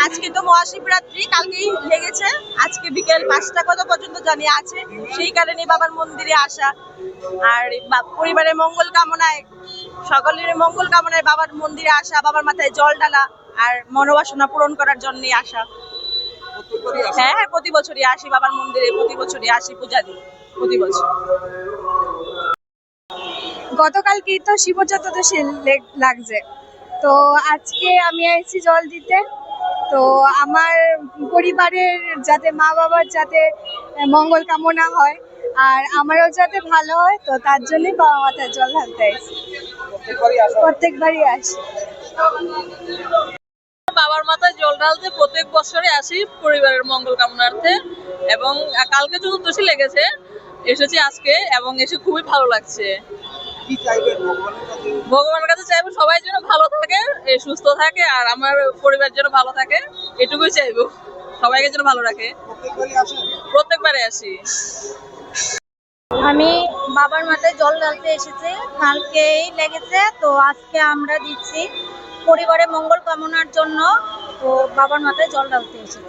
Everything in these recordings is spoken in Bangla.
আজকে তো মহাশিবরাত্রি, কালকেই লেগেছে। আজকে বিকেল 5টা কত পর্যন্ত জানি আছে, সেই কারণে বাবার মন্দিরে আসা। আর পরিবারের মঙ্গল কামনায়, সকলের মঙ্গল কামনায় বাবার মন্দিরে আসা, বাবার মাথায় জল ঢালা আর মনোবাসনা পূরণ করার জন্যই আসা। হ্যাঁ হ্যাঁ, প্রতি বছরই আসি বাবার মন্দিরে, প্রতি বছরই আসি পূজা দিই প্রতি বছর। গতকালকে তো শিব চতুর্দশী লাগছে, তো আজকে আমি এসেছি জল দিতে। তো আমার পরিবারের যাতে মা বাবার যাতে মঙ্গল কামনা হয় আর আমারও যাতে ভালো হয়, তো তার জন্যই বাবা মাথায় জল ঢালতে এসেছি। প্রত্যেকবারই আসি। বাবার মাথায় জল ঢালতে প্রত্যেক বছরে আসি পরিবারের মঙ্গল কামনার্থে, এবং কালকে চতুর্দশী লেগেছে, এসেছি আজকে এবং এসে খুবই ভালো লাগছে। ভগবানের কাছে চাইবো সবাই যেন ভালো থাকে, সুস্থ থাকে, আর আমার পরিবার যেন ভালো থাকে, এটুকুই চাইবো, সবাইকে যেন ভালো রাখে। প্রত্যেকবারে আসি। আমি বাবার মাথায় জল ঢালতে এসেছি, কালকেই লেগেছে, তো আজকে আমরা দিচ্ছি পরিবারের মঙ্গল কামনার জন্য। তো বাবার মাথায় জল ঢালতে এসেছি।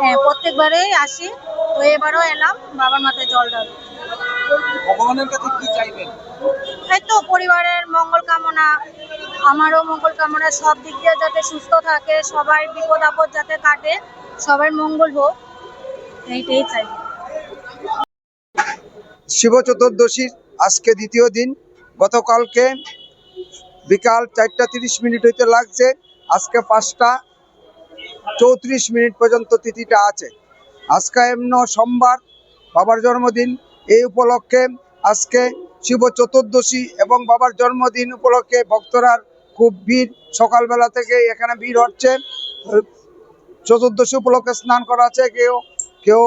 হ্যাঁ, প্রত্যেকবারেই আসি, তো এবারও এলাম বাবার মাথায় জল ঢালতে। ভগবানের কাছে কি চাইবেন? এই তো পরিবারের মঙ্গল কামনা, আমারও মঙ্গল কামনা, সব দিক দিয়ে যাতে সুস্থ থাকে, সবার বিপদ আপদ যাতে কাটে, সবার মঙ্গল হোক, এইটাই চাই। শিব চতুর্দশীর আজকে দ্বিতীয় দিন। গতকালকে বিকাল 4:30 হইতে লাগছে, আজকে 5:34 পর্যন্ত তিথিটা আছে। আজকে এমন সোমবার, বাবার জন্মদিন। এই উপলক্ষে আজকে শিব চতুর্দশী এবং বাবার জন্মদিন উপলক্ষে ভক্তরা খুব ভিড়, সকালবেলা থেকে এখানে ভিড় হচ্ছে। চতুর্দশী উপলক্ষে স্নান করা আছে, কেউ কেউ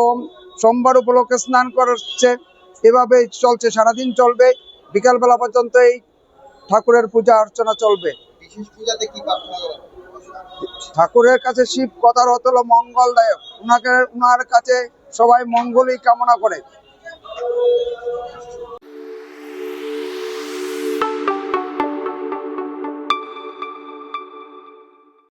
সোমবার উপলক্ষে স্নান করছে। এভাবে চলছে, সারাদিন চলবে, বিকালবেলা পর্যন্ত এই ঠাকুরের পূজা অর্চনা চলবে। বিশেষ পূজাতে কি প্রার্থনা করেন? ঠাকুরের কাছে শিব কথার অর্থ হলো মঙ্গলদায়ক। ওনার কাছে সবাই মঙ্গলই কামনা করে।